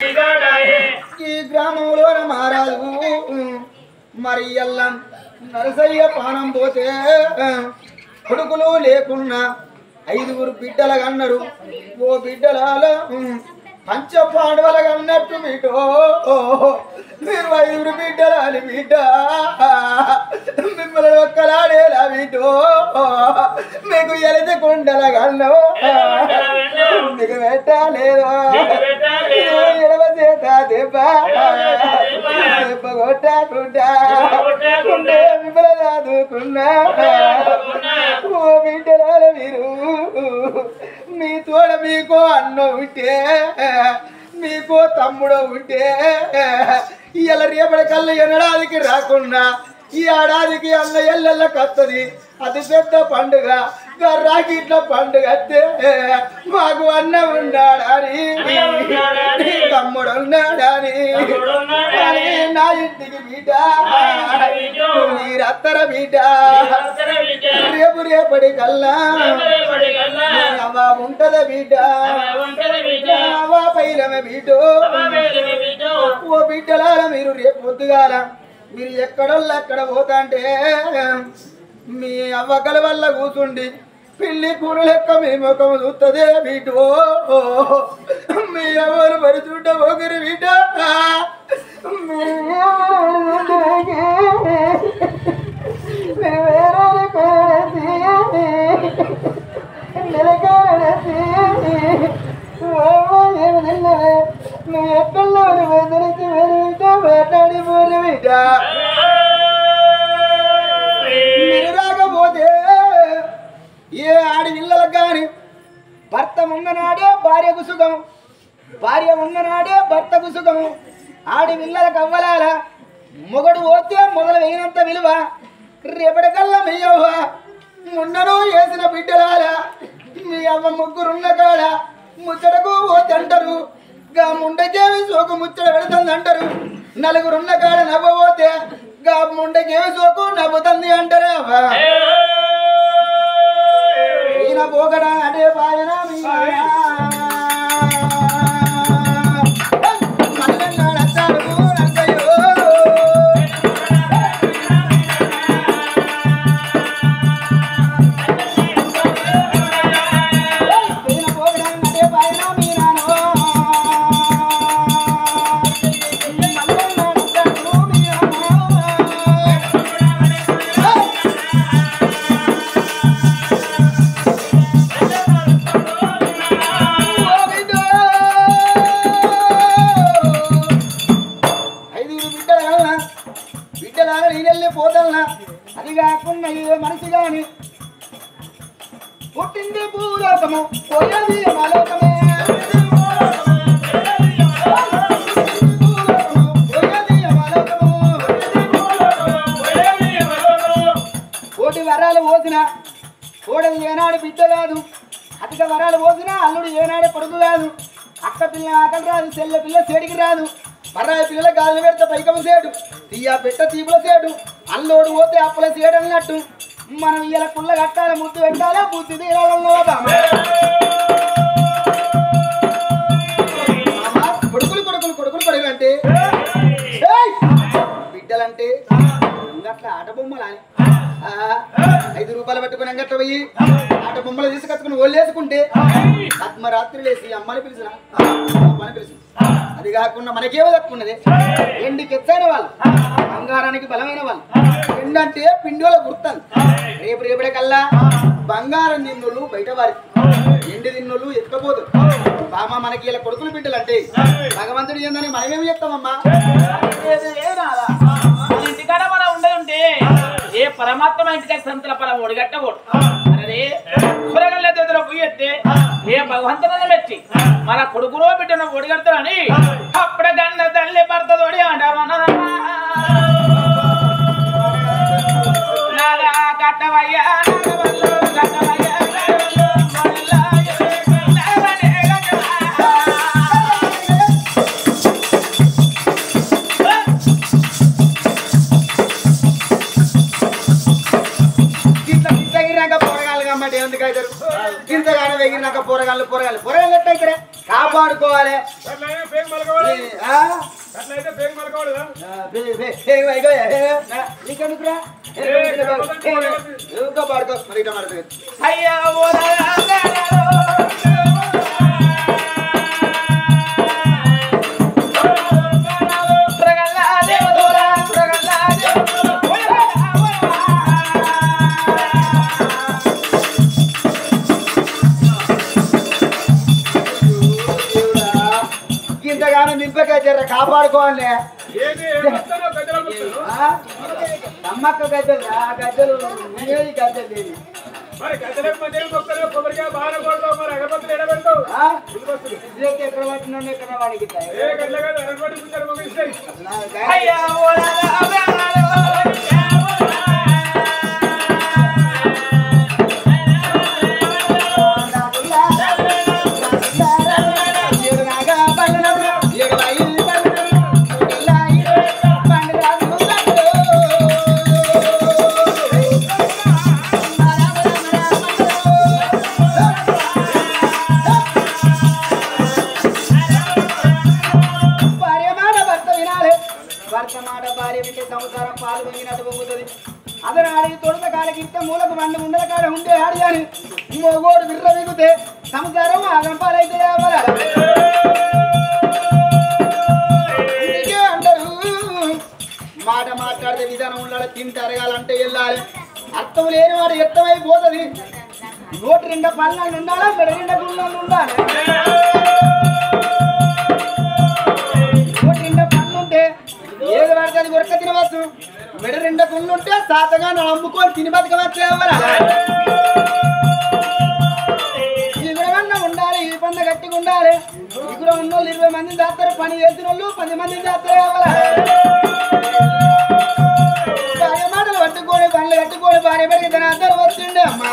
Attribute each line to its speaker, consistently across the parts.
Speaker 1: ఈ గ్రామంలో మహారాజు మరి ఎల్లం నరసయ్య పానం పోతే కొడుకులు లేకున్నా 5 బిడ్డలు కన్నారు. ఓ బిడ్డలాల పంచ పాండవులు కన్నట్టు బిడ్డో మీరు 5 బిడ్డలాలి బిడ్డ మిమ్మల్ని ఒక్కలాడేలా బిడ్డో మీకు ఎలిది కుండల కన్నో మీకు పెట్టలేదు 20 చేత దెబ్బ దెబ్బ కొట్టకుండా మిమ్మల్ని చదువుకున్నా. ఓ బిడ్డలాల మీరు మీ తోడ మీకో అన్న ఉంటే మీకో తమ్ముడు ఉంటే ఇలా రేపటి కల్లా ఎనడాదికి రాకుండా ఈ ఏడాదికి అన్న ఎల్లెల్ల కత్తది అతి పెద్ద పండుగ రాకిట్ల పండుగ వస్తే మాకు అన్న ఉన్నాడని తమ్ముడు ఉన్నాడని నా ఇంటికి బిడ్డ మీరత్తర బిడ్డ రేపటి కల్లా అవ్వ ఉంటద బిడ్డ అవ్వ పైలమే బిడ్డ. ఓ బిడ్డలాల మీరు రేపు పొద్దుగాల మీరు ఎక్కడోళ్ళు అక్కడ పోతా అంటే మీ అవ్వకల వల్ల కూర్చుండి పిల్లి కూర లెక్క మీ ముఖం చూస్తుంది బిడ్డో మీ అవ్వలు పరిచుంట ఒకరి బిడ్డ నువ్వు ఎక్కడో వదిలించి మాట్లాడిపోరు బిడ్డ. మీరు రాకపోతే ఏ ఆడి ఇళ్ళలకు కానీ భర్త ఉన్ననాడే భార్యకు సుఖం, భార్య ఉన్ననాడే భర్తకు సుఖము. ఆడి ఇళ్ళలకు అవ్వలాల మొగడు పోతే మొదలు వేయినంత విలువ. రేపటికల్లా మీ అవ్వ మున్నను వేసిన బిడ్డలాల మీ అవ్వ ముగ్గురున్న కాడ ముచ్చటకు పోతే అంటారు, గా ముండకేమి సోకు ముచ్చట పెడుతుంది అంటారు. 4 ఉన్న కాడ నవ్వబోతే గా ముండకేమి సోకు నవ్వుతుంది అంటారే అవ్వ. ఈయన పోగడా అదే బాయన పోదల్నా. అది కాకుండా ఏ మనిషి గాని పుట్టింది భూలోకము పోయేది మాలోకమే. కోటి వరాలు పోసిన కోడలు ఏనాడు బిడ్డ కాదు, అధిక వరాలు పోసిన అల్లుడు ఏనాడే కొడుకు కాదు. అక్క పిల్ల ఆకలి రాదు, చెల్లె పిల్ల సేడికి రాదు. పర్రాయి పిల్లల గాలి పెడితే పైకము సేడు, తీయ పెట్ట తీపుల సేడు, అల్లోడు పోతే అప్పుల సేడు అన్నట్టు మనం ఇలా కుళ్ళ కట్టాలి, ముద్దు పెట్టాలి, బుద్ధి తీరాలన్నో కొడుకులు కొడుకులు కొడుకులు కొడుకులు అంటే బిడ్డలంటే అట్లా ఆట బొమ్మలు అని 5 రూపాయలు పట్టుకుని అంగట్ల పోయి ఆట బొమ్మలు తీసుకొచ్చుకుని ఒళ్ళేసుకుంటే ఆత్మరాత్రి లేసి అమ్మని పిలిచిన అమ్మని పిలిచిన. అది కాకుండా మనకేమో తక్కున్నది ఎండికి ఎచ్చైన వాళ్ళు, బంగారానికి బలమైన వాళ్ళు. ఎండంటే పిండిలో గుర్తాను. రేపడే కల్లా బంగారం తిన్నోళ్ళు బయట వారి, ఎండి తిన్నోళ్ళు ఎత్తుకపోదు. బామ్మ మనకి ఇలా కొడుకులు బిడ్డలు అంటే భగవంతుడు ఏందని మనమేమి చెప్తామమ్మా.
Speaker 2: ఇంటికాడ మనం ఉండదుంటే ఏ పరమాత్మ ఇంటికాడ సంతల పరం ఒడిగట్టబోడు అరే కూరగల్ల దగ్గర పోయేస్తే ఏ భగవంతుని మెచ్చి మన కొడుకులో బిడ్డను ఒడిగడతానని అప్పుడే గన్న తల్లి భర్త తోడి అంటామన్నా కట్టవయ్యా కట్టవయ్యా ఎందుకైతారు ఇంతగానో ఎగిరినాక పొరగాళ్ళు పొరగాళ్ళు పొరగాళ్ళు ఎట్టయితే కాపాడుకోవాలి.
Speaker 1: నీకెందుకురా పాడుకో మరి మాడుతుంది
Speaker 2: అయ్యా
Speaker 1: ఇంతగానో నింపకాయ జర్ర కాపాడుకోవాలి నమ్మక్క గద్దెలు గద్దెలు గద్దెలు లేవి ఎక్కడ పట్టినా ఎక్కడ వాడికి సంసారం పాలు పొంగినట్టు పొంగుతుంది అతను ఆడి తొడత కాలకిస్తే మూలకు మండి ముందర కాడ ఉంటే ఆడి అని ఇంకోడు విర్ర మిగితే సంసారం ఆగంపాలైతే అంటారు మాట మాట్లాడితే విధానం ఉండాలి తింటే అరగాలంటే వెళ్ళాలి అర్థం లేని వాడు ఎత్తమైపోతుంది నోటి నిండా పళ్ళని ఉండాలా మెడ నిండా గుళ్ళని ఉండాలి నోటి నిండా పళ్ళుంటే ఏది పడితే అది కొరక తినవచ్చు మెడ నిండా గుళ్ళుంటే సాతగా నమ్ముకొని తిని బతకవచ్చు ఎవరు ఈ గుణమన్నా ఉండాలి ఈ పండ గట్టిగా ఉండాలి ఈ గుణం ఉన్న వాళ్ళు 20 మందిని చేస్తారు పని చేసిన వాళ్ళు 10 మందిని చేస్తారు ఎవరు భార్య మాటలు పట్టుకొని పనులు కట్టుకొని భార్య పెరిగి తన అందరూ వచ్చిండే అమ్మా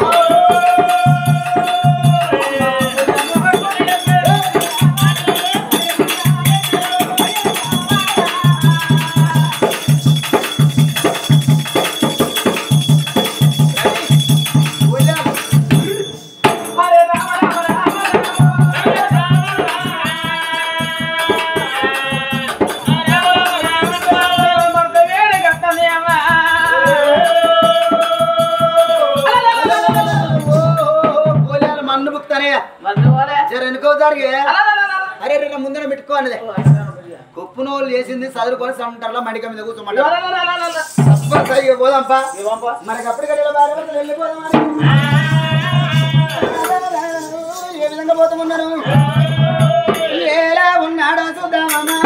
Speaker 1: అరే ముందర పెట్టుకో అన్నదే కొప్పును చేసింది చదువుకొని సంటర్లో మడిక మీద కూర్చోమంటారు పోదాంపా మనకి అప్పుడు వెళ్ళిపోదాం ఏ విధంగా పోతామన్నారు ఎలా ఉన్నాడో చూద్దామన్నా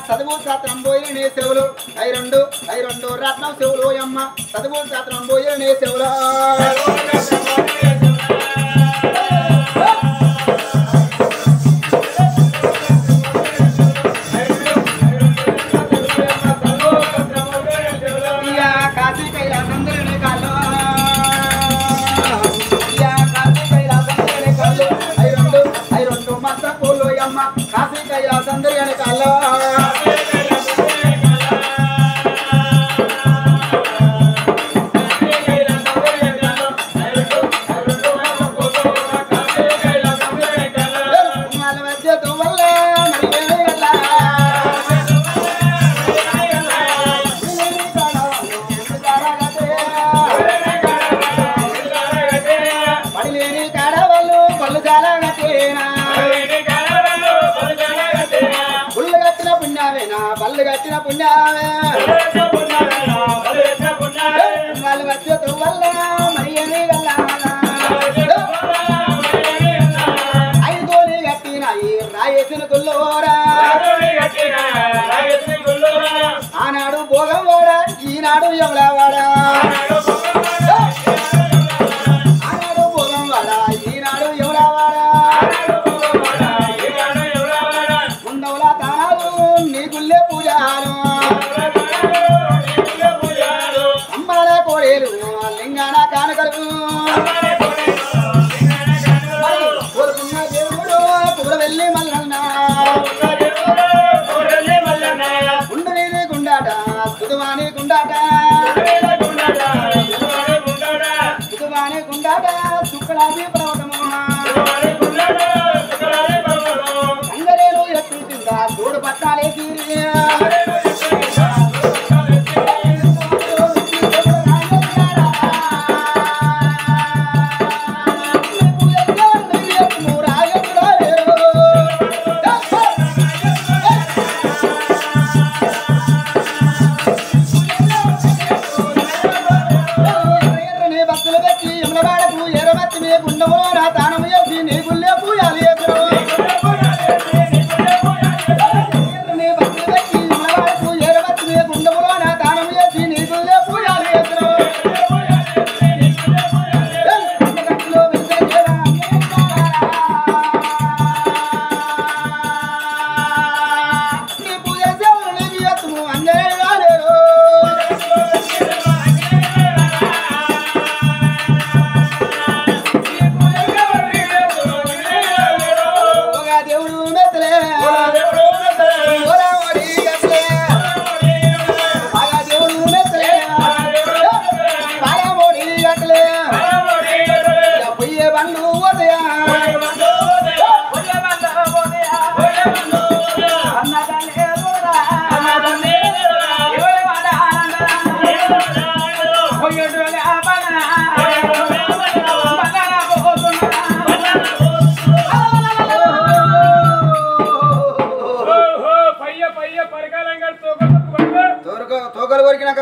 Speaker 1: చదువు శాస్త్రం పోయిన సేవలు ఐ రెండు రత్నం సేవలు అమ్మ చదువు శాస్త్రం పోయిన సేవలు కాశీ కైలాసందరిని కాళ్ళు కాళ్ళు ఐ రెండు మత్త పూలు అమ్మ కాశీ కైలాసందరిని కాళ్ళు వాళ్ళు కట్టిన పుణ్యామే వాళ్ళు వచ్చే వల్ల మరియని ఐదోని కట్టిన ఈ రాయేసిన గుల్లోరా ఆనాడు భోగం వాడా ఈనాడు ఎవలవాడా ఆనాడు భోగం వాడా ఈనాడు ఎవలవాడా ఉండవులా తానాలు నీ గుల్లే పూజాలు అమ్మాల కోడేలు లింగాన కానుకలు కోరుకున్న దేవుడు కూర వెళ్ళి మల్లన్న ఉండలేని గుండాట సుతువాని గుండాట సుతువాని గుండాట శుక్లాది పర్వతము అందరేను ఎత్తు కింద తోడు పట్టాలేసి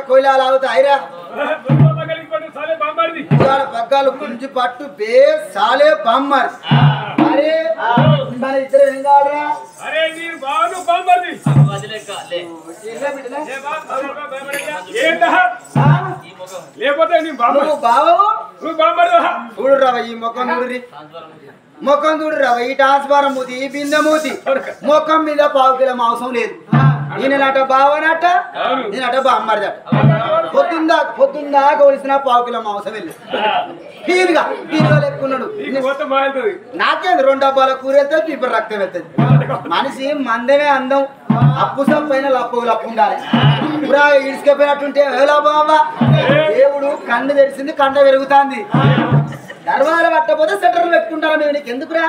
Speaker 1: కోయిలాలు అవుతాయిరా పగ్గాలు గుంజి పట్టు బే సాలే బామ్మర్ అరే మన ఇద్దరు ఏం కావాలరా
Speaker 3: లేకపోతే
Speaker 1: చూడు రావ ఈ ముఖం చూడు ముఖం చూడు రావ ఈ టాన్స్ఫారం మూతి ఈ బిందె మూతి ముఖం మీద పావు కిలో మాంసం లేదు నేనట బావనట నేనట బామ్మర్దట పొద్దుందా కొలిసిన పావు కిలో మాంసం వెళ్ళి ఫీల్గా లెక్కున్నాడు నాకేంది 2 డబ్బాల కూర వెళ్తుంది పీపర్ రక్తం వెళ్తుంది మనిషి మందమే అందం అప్పు సప్పైన లప్పు ఉండాలి పురా ఇడుచుకపోయినట్టుంటే ఎలా బావా దేవుడు కన్ను తెరిచింది కండ పెరుగుతాంది దర్వాలు పట్టకపోతే సెటర్లు పెట్టుకుంటారా మేము నీకు ఎందుకురా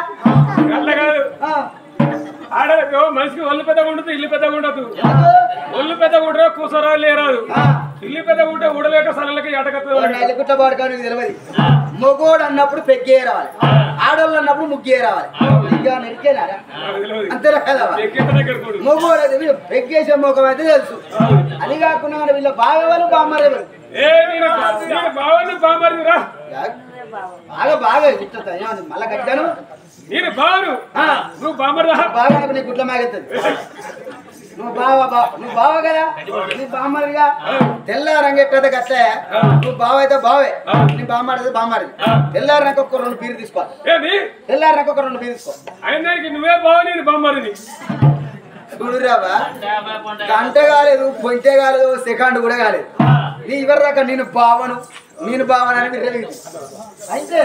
Speaker 3: మనిషికి ఒళ్ళు పెద్దగా ఉండదు ఇల్లు పెద్దగా ఉండదు ఒళ్ళు పెద్దగా ఉండరా కూసరా లేరాదు ఇల్లు పెద్దగా ఉంటే ఊడలేక సలలకి
Speaker 1: ఎలకుట్ల బాడుకానికి తెలియదు మొగోడు అన్నప్పుడు పెగ్గే రావాలి ఆడోళ్ళు అన్నప్పుడు ముగ్గే రావాలి అంతేనా కదా మొగోడు అయితే పెగ్గేసే మొగం అయితే తెలుసు అది కాకుండా వీళ్ళ బావెవరు బామ్మరెవరు బాగా బాగా మళ్ళా కట్టాను
Speaker 3: నేను బావను నువ్వు బామ్మరా
Speaker 1: బాగా నీ గుడ్ల మాగెత్తది నువ్వు బావ కదా నీ బామ్మరిగా తెల్లారంగెట్టద గట్లే నువ్వు బావ అయితే బావే నీ బామ్మడితే బామ్మడి తెల్లారంక ఒక 2 బీరు తీసుకోవాలి తెల్లారంక ఒక 2 బీరు తీసుకో
Speaker 3: అయినానికి నువ్వే బావ నేను బామ్మడిని
Speaker 1: చూడురావా గంట కాలేదు పొంటే కాలేదు సెకండ్ కూడా కాలేదు నీ ఇవరి దాకా నేను బావనని మీరు అయితే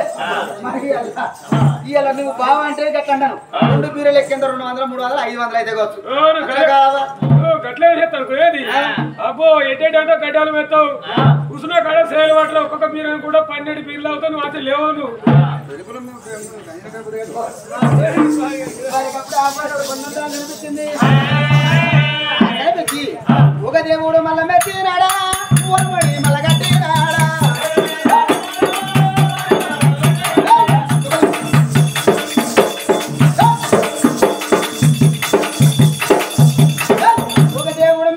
Speaker 1: ఇవాళ నువ్వు బావ అంటే గట్లంటాను 2 బీరలు ఎక్కింద 200 300 500 అయితే కావచ్చు
Speaker 3: గట్లే చేస్తాను ఏది అబ్బో ఎట్టేటంటే గడ్డాలు మెత్తావు కూర్చున్న కాడ సేలు వాటిలో ఒక్కొక్క బీరని కూడా 12 బీర్లు అవుతావు నువ్వు అయితే లేవు నువ్వు
Speaker 1: ఒక దేవుడు మళ్ళా మెచ్చినాడా మళ్ళా కట్టినాడా ఒక దేవుడు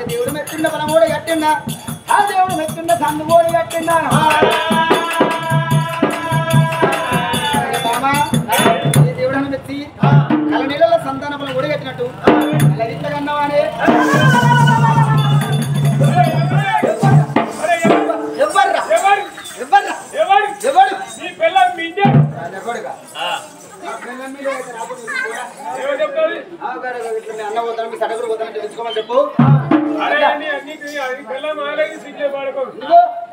Speaker 1: దేవుడు మెచ్చిండ పనమోడు కట్టిండా ఆ దేవుడు మెచ్చిండ సందుబోడు కట్టిండా బామా ఈ దేవుడని మెచ్చి కల నీళ్ళ సంతాన పనులు కూడా కట్టినట్టు అలా ఇంట్లో కన్నావానే ఎవర్రా ఎవర్రా ఎవడు
Speaker 3: నీ పిల్లలు మిండే
Speaker 1: ఎవడుగా
Speaker 3: ఏమో చెప్తాది
Speaker 1: అన్న పోతాను మీ సడగురు పోతాను తెలుసుకోమని చెప్పు
Speaker 3: అరే పిల్లలు మారేది సిగ్గే పాడుకో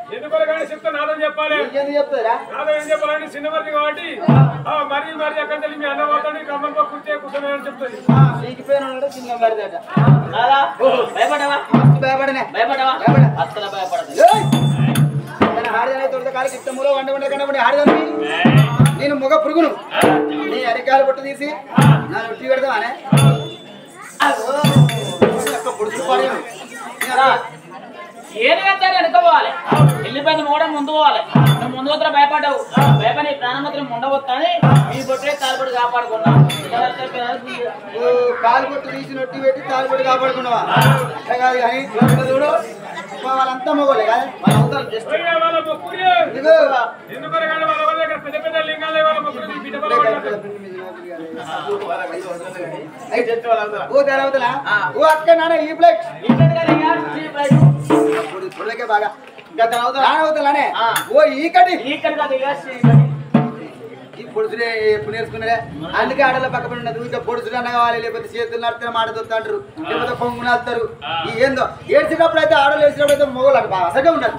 Speaker 3: ఎందుకు కానీ చెప్తా నాదని చెప్పాలి
Speaker 1: ఇంకేంది చెప్తారా
Speaker 3: నాదో ఏం చెప్పాలంటే చిన్నవారిది కాబట్టి మరి అక్కడ తెలిసి మీ అన్న పోతాడు కమ్మతో కూర్చొని అని చెప్తుంది
Speaker 1: నీకిపోయిన చిన్న మరిదట
Speaker 2: భయపడవా
Speaker 1: భయపడనే
Speaker 2: భయపడవా అసలు భయపడదు
Speaker 1: హాడిదనే తొడత కాలికి ఇష్టములో వంట వంట కన్నా హాడిదని నేను మొగ పురుగును నీ అరికాలు పొట్టు తీసి నా రొట్టి పెడతావానే పొడుచు పడేను
Speaker 2: ఏదైతే వెనుకోవాలి వెళ్ళిపోయింది మూడం ముందు పోవాలి నువ్వు ముందు వద్ద భయపడ్డావు భయపడి ప్రాణమంత్రం ఉండవద్దని మీ బొట్టే తాలుబడి కాపాడుకున్నా
Speaker 1: కాలు పొట్టు తీసి నొట్టి పెట్టి తాలుబడి కాపాడుకున్నావా అట్లా కాదు కానీ చూడు వాళ్ళంతా మొగోలే కదా వాళ్ళ అవుతారు జస్ట్
Speaker 3: వాళ్ళ మొక్కుడు ఎందుకనగానే వాళ్ళ వాళ్ళ దగ్గర పెద్ద పెద్ద లింగాలే వాళ్ళ మొక్కుడు బిడ్డ
Speaker 1: ఓ తెలవతలా ఓ అక్క నాన్న ఈ ప్లేట్ పుల్లకే బాగా అవుతలానే ఓ ఈకటి ఈ పొడుచుడే ఎప్పుడు నేర్చుకున్నారే అందుకే ఆడలో పక్క పడి ఉన్నది ఇంకా పొడుచుడు అన్న కావాలి లేకపోతే చేతులు నడితే మాట దొత్తాంటారు లేకపోతే కొంగు నడుతారు ఈ ఏందో ఏడ్చినప్పుడు అయితే ఆడలు వేసినప్పుడు అయితే మొగలు అటు బాగా అసగా ఉండదు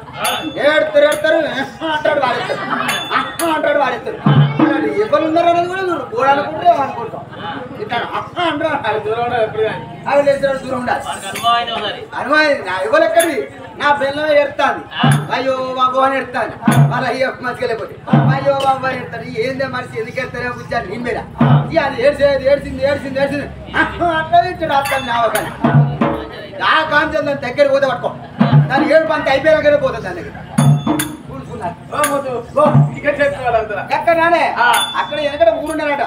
Speaker 1: ఏడతారు అంటాడు వాడేస్తారు వాడేస్తారు ఎవరు ఉన్నారు అనేది కూడా చూడు గోడ అనుకుంటే అనుకుంటాం ఇట్లా అంటారు దూరం ఎప్పుడు కానీ అవి లేచినప్పుడు దూరం ఉండాలి అనుమానం ఎవరు ఎక్కడిది నా పిల్లలు ఎడతాను అయ్యో బాబు అని ఎడతాను వాళ్ళ అయ్యో మర్చిపోలేకపోతే అయ్యో బాబు అని ఎడతాను ఏందే మనిషి ఎందుకు ఎడతానే కూర్చాను నీ మీద అది ఏడ్చింది అట్లా ఇచ్చాడు అర్థం నావకాన్ని నా కాంచెం దాని దగ్గర పోతే పట్టుకో దాని ఏడు పంత అయిపోయాకనే పోతుంది దాని దగ్గర ఎక్కడానే అక్కడ వెనకడ ఊరున్నారట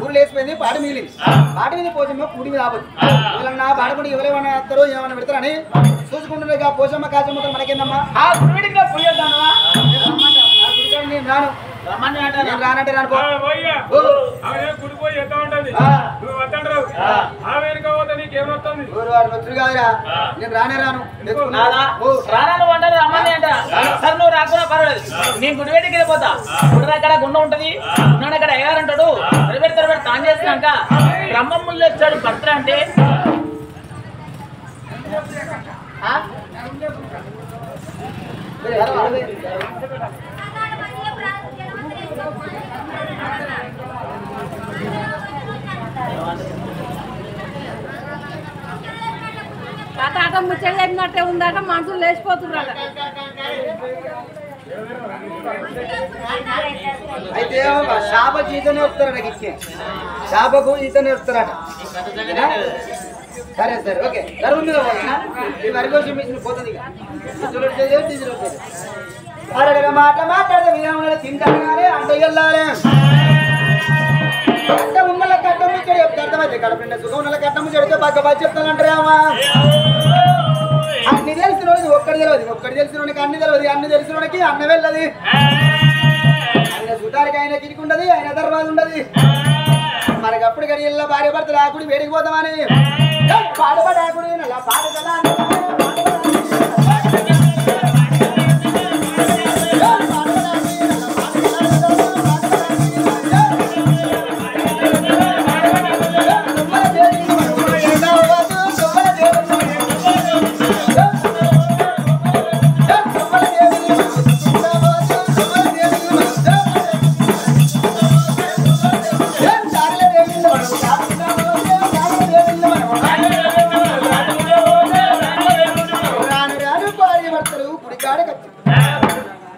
Speaker 1: ఊరు లేచిపోయింది పాట మిగిలింది పాట మీద పోసమ్మ కూడి మీద ఆపదు నా పాట కూడా ఎవరేమన్నా వేస్తారో ఏమన్నా పెడతారని చూసుకుంటున్నారు పోసమ్మ కాచమ్మ మనకేందమ్మా
Speaker 2: ఆ గుడిగా పోయేద్దామా
Speaker 1: నేను రాను నేను రానంటే రాను
Speaker 3: గుడిపోయి ఎంత ఉంటుంది నువ్వు వద్దంటారు ఆమె వెనుక పోతే నీకేమొస్తుంది
Speaker 1: వచ్చుడు కాదురా నేను రానే రాను
Speaker 2: రాను అంటారు రమ్మని అంట సరే నువ్వు రాకుండా పర్వాలేదు నేను గుడి వేడికి వెళ్ళిపోతా గుడి దగ్గర గుండ ఉంటది ఉన్నాడు అక్కడ అయ్యారంటాడు తరబెడి తాను చేసినాక బ్రహ్మముళ్ళు వచ్చాడు భర్త అంటే
Speaker 4: తాత ముచ్చట చెప్పినట్టే ఉందట మనుషులు లేచిపోతున్నారు
Speaker 1: అయితే శాపకు ఈత నేర్పుతారట ఇచ్చే శాపకు ఈత నేర్పుతారట సరే సరే ఓకే గర్వం మీద పోతున్నా ఈ వరికోసం మిషన్ పోతుంది అరడగా మాట్లాడితే విధానం తింటాను కానీ అంత వెళ్ళాలి కట్ట ఉన్నల కట్ట ముచ్చడి అర్థమైతే కడపండి సుఖం ఉన్నల కట్ట ముచ్చడితే పక్క బాగా చెప్తానంటారేమా అన్ని తెలిసిన ఒక్కడి తెలిసినోడికి అన్ని తెలిసినోడికి అన్న వెళ్ళది ఆయన సుతారికి ఆయన కిటికి ఉండదు ఆయన దర్వాజు ఉండదు మనకి అప్పుడు గడియల్లో భార్య భర్తలు ఆకుడి వేడికి పోతామని పాడపడాకుడి అలా పాట కదా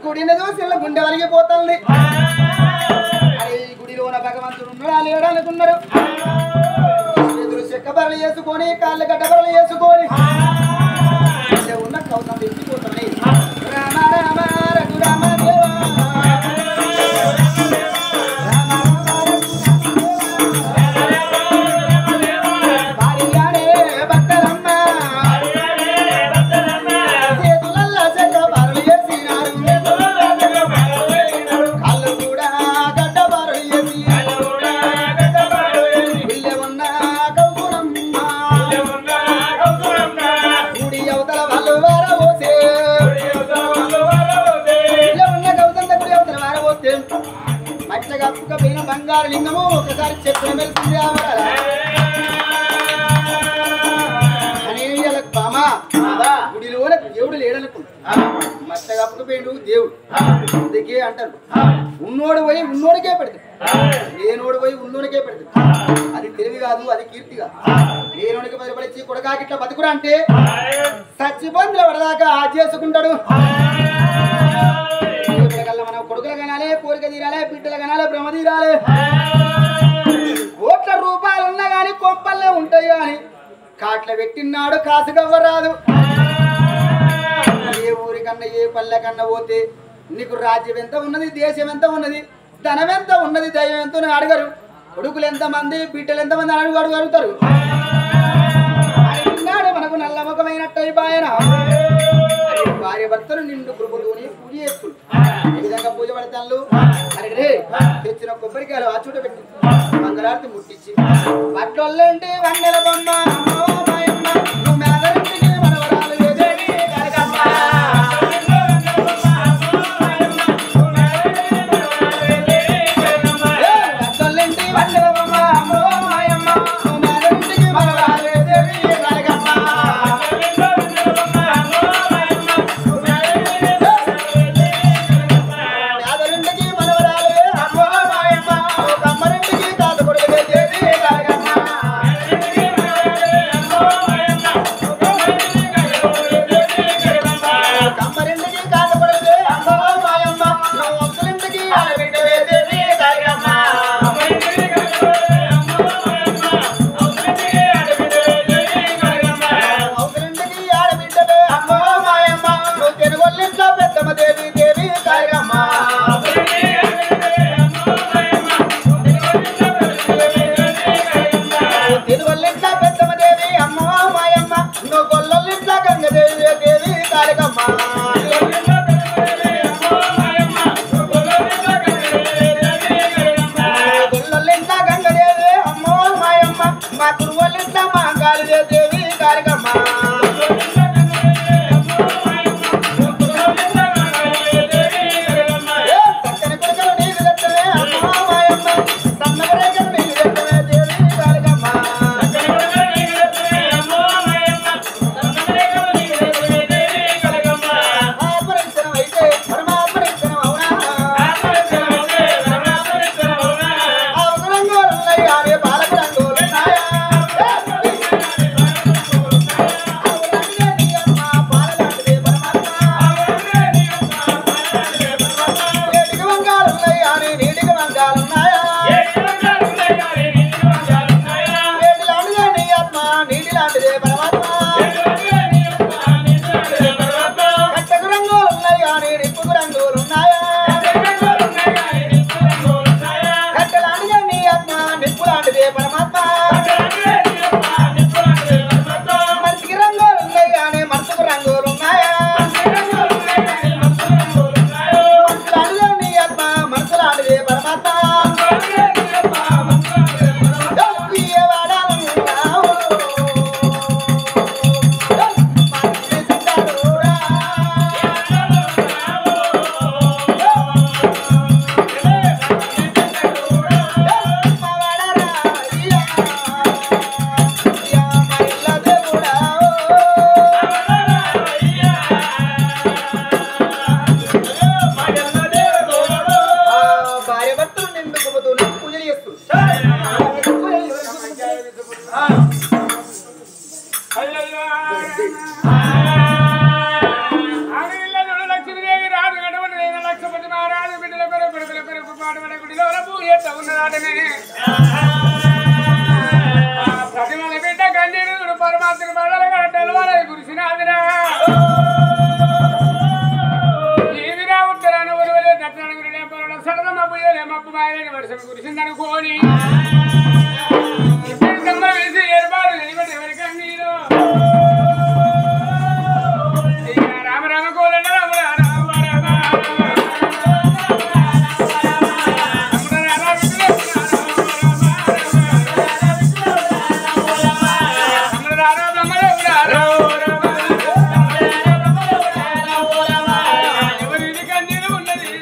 Speaker 1: గుడిని చూసి గుండె వలిగిపోతుంది అరే ఈ గుడిలోన భగవంతుడు ఉన్నాడా లేడా అనుకున్నారు చేతులు చెక్క బరలు వేసుకొని కాళ్ళు గడ్డ బరలు వేసుకొని ఉన్న కౌతం తెచ్చిపోతున్నాయి రామ రామ రఘురామ భార్యనే భక్తరమ్మ బంగారు లింగము ఒకసారి చెప్పిన మెలిసింది గుడిలోనే దేవుడు లేడనుకుంటా మచ్చ కప్పుకుపోయిండు దేవుడు అందుకే అంటారు ఉన్నోడు పోయి ఉన్నోడికే పెడతాడు లేనోడు పోయి ఉన్నోడికే పెడతాడు అది తెలివి కాదు అది కీర్తి కాదు లేనోడికి బయటపడిచి కొడకాకి ఇట్లా బతుకురా అంటే సచ్చిబందులు పడదాకా ఆ చేసుకుంటాడు మనం కొడుకులు కనాలే కోరిక తీరాలే బిడ్డలు కనాలే భ్రమ తీరాలే కోట్ల రూపాయలు ఉన్నా గాని కొంపల్లే ఉంటాయి గాని కాట్ల పెట్టినాడు కాసు కవ్వరాదు ఏ ఊరికన్నా ఏ పల్లె కన్నా పోతే నీకు రాజ్యం ఎంత ఉన్నది దేశం ఎంత ఉన్నది ధనం ఎంత ఉన్నది దైవం ఎంత అడగరు కొడుకులు ఎంతమంది బిడ్డలు ఎంతమంది అడుగుతారు అడిగినాడు మనకు నల్లముఖమైనట్టు అయిపోయాన భార్య భర్తలు నిండు కృపతోని పూజ చేసుకుంటారు ఈ విధంగా పూజ పడతాను అరే తెచ్చిన కొబ్బరికాయలు ఆ చూడ పెట్టి మంగళారతి ముట్టించి పట్లొల్లంటే వందల బొమ్మ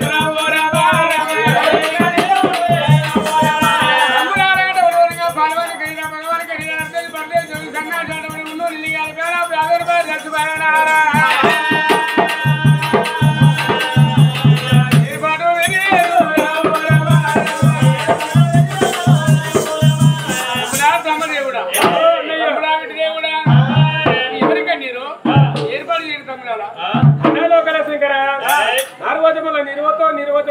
Speaker 3: Bora, bora, bora.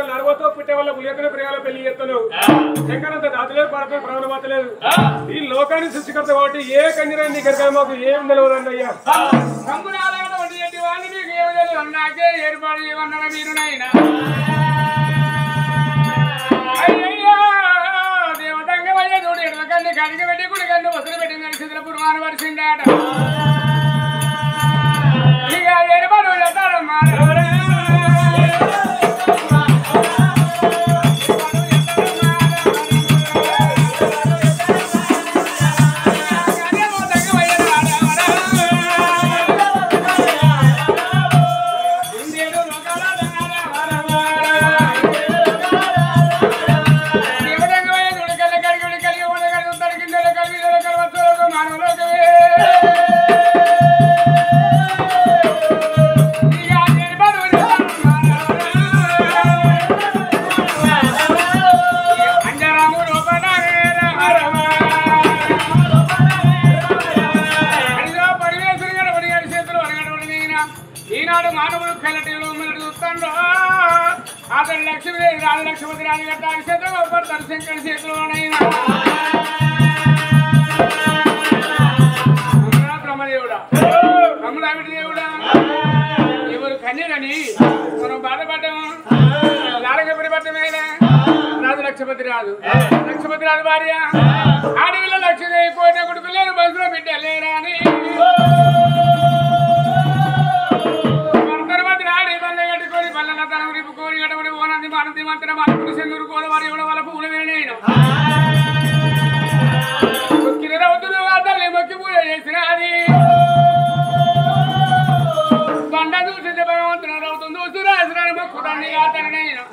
Speaker 3: నరవతో పుట్టే వాళ్ళ పులియకల ప్రియాల పెళ్లి చేస్తాను శంకరంత దాతలేదు పడతాను ప్రాణమాతలేదు ఈ లోకాన్ని సృష్టికర్త కాబట్టి ఏ కన్యరాన్ని దగ్గర మాకు ఏం తెలియదండి అయ్యా వాళ్ళు మీకు ఏమి తెలియదు నాకే ఏర్పాటు చేయమన్నారా మీరు నాయనా అయ్యయ్యా దేవతంగమయ్య చూడు ఎడవకన్ని కడిగి పెట్టి గుడి కన్ను వసలు పెట్టి నడిచింద్ర పురుమాను వరిసిండాట ఇక ఏర్పాటు చేస్తారమ్మా ఈనాడు మానవుడు కలటిలో చూస్తాడు అతను లక్ష్మీదేవి రాజలక్ష్మతి రాజు గట్టారి చేతిలో పడతారు శంకరి చేతిలోనైనా బ్రహ్మదేవుడా బ్రహ్మరావిడి దేవుడా ఎవరు కన్యరని మనం బాధపడ్డాము లారగపడి పట్టమేనా రాజు లక్ష్మతి రాజు భార్య ఆడవిల్ల లక్ష్మీదేవి కోరిన కొడుకు లేరు బస్సులో బిడ్డలేరా అని పల్లెల తనం రిపుకోని గడవడి ఓనంది మానంది మంత్ర మానవుడు సెందూరు కోలవారి ఎవడ వాళ్ళ పూల వేణైన మొక్కిన రౌతులు తల్లి మొక్కి పూజ చేసినది బండ చూసింది భగవంతుడు రౌతుని చూసి రాసినాడు మొక్కుతాన్ని అతనినైనా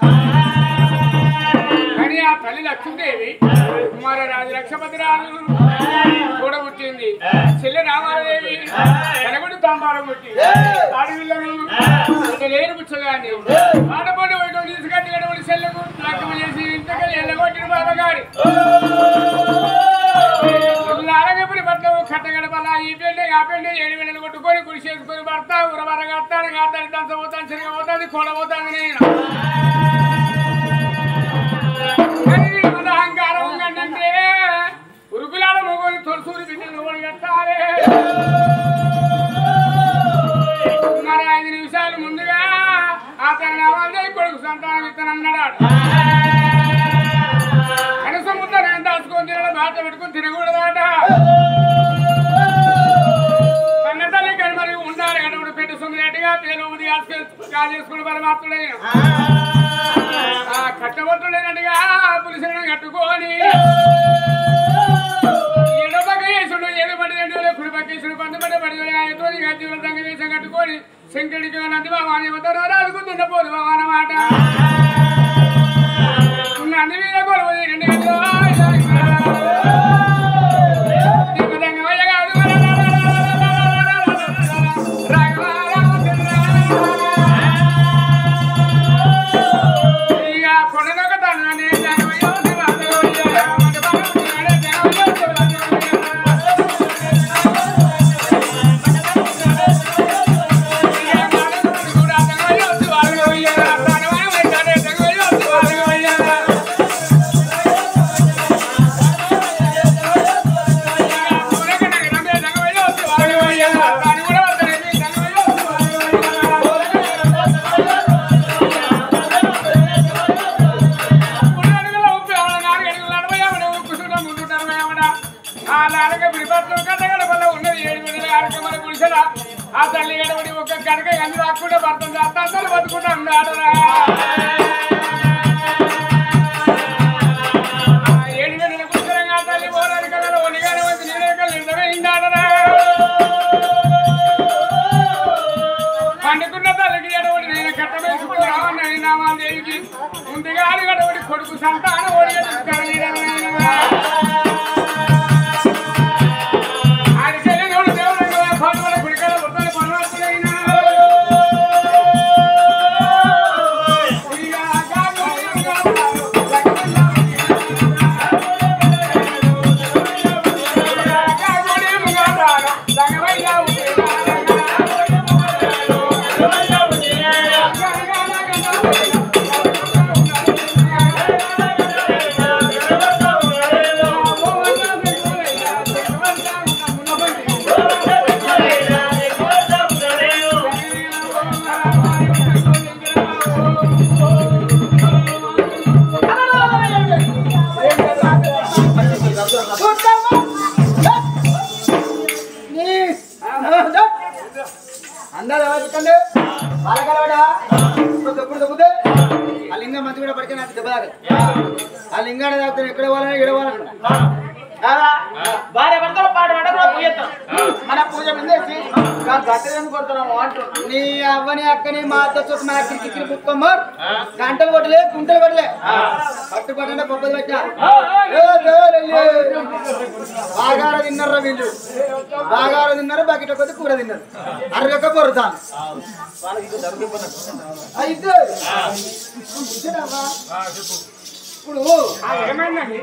Speaker 3: కానీ ఆ తల్లి లక్ష్మీదేవి కుమార రాజు లక్ష్మతి రాజు చూడబుట్టింది చెల్లె రామాదేవి కనగుడి తాంబారం పుట్టి ఆడవిల్లను లేని పుచ్చగాని ఆడపడి వైపు తీసుకట్టి గడవడి చెల్లెకు లక్ష్మ చేసి ఇంతకలి ఎల్లగొట్టిన బాబగారి లారగపడి పట్ల కట్టగడపల ఈ పెళ్ళి ఆ పెళ్ళి 7 వేలు కొట్టుకొని గుడి చేసుకొని భర్త ఉరవరగా అత్తాను కాతాను దంచబోతాను చిరగబోతాను కూడబోతాను నేను అహంకారం కంటే ఉరుకులాల మొగోని తొలసూరి బిడ్డలు కట్టాలి మరి 5 నిమిషాలు ముందుగా అతని నామాలే కొడుకు సంతానం ఇస్తానన్నాడు కనీసం ముద్ద నేను దాచుకొని తినడం బాట పెట్టుకుని తినకూడదాట కన్న తల్లి కానీ మరి ఉండాలి కనుడు పెట్టి సొమ్మినట్టుగా పేరు ఉది కాజేసుకుని పరమాత్ముడైన కట్టబొట్టులేనట్టుగా పులిసిన కట్టుకొని ఏడో పక్క వేసుడు ఏదో పడి 2 వేల కుడి పక్క వేసుడు పండు పడ్డ పడి జీవుల సంగ వేసం కట్టుకొని శంకరుడికి నంది భగవాన్ చెబుతారు రాజుకు దున్నపోదు భగవాన్ అన్నమాట నంది మీద కొలవది 2 ఆ తల్లి గడబడి ఒక కనుక అన్ని రాకుండా పడుతుంది అత్తందరూ బతుకుంటా ఉన్నాడరా 7 వేల కుసరంగా తల్లి పోరాడు కదా ఒలిగానే వచ్చి నీళ్ళకలు నిండవేయిందాడరా పండుకున్న తల్లికి గడబడి నేను కట్టవేసుకుని రావన్నాయి నామాదేవికి ముందుగా గడబడి కొడుకు సంతానం ఓడిగా తీసుకెళ్ళి
Speaker 1: అందరూ ఎవరికండి వాళ్ళ కలవడా దొప్పుడు దొబ్బుతే ఆ లింగం మంచి కూడా పడితే నాకు దెబ్బ తాగదు ఆ లింగాన్ని తాగుతాను ఎక్కడ వాళ్ళని ఎడవాలనుకున్నా
Speaker 2: భార్య భర్తలు పాట పాట కూడా పోయేస్తాం మన పూజ ముందేసి గట్టని కొడుతున్నాము అంటున్నాం
Speaker 1: నీ అవ్వని అక్కని మా అత్త చూసి మా కిరికి కుక్కమ్మ గంటలు కొట్టలే గుంటలు కొట్టలే పట్టుబట్టే పప్పది పెట్టా బాగార తిన్నారా వీళ్ళు బాగార తిన్నారు బకెట్ కొద్ది కూర తిన్నారు అరగక పొరుతాను అయితే ఇప్పుడు
Speaker 3: ఏమైందండి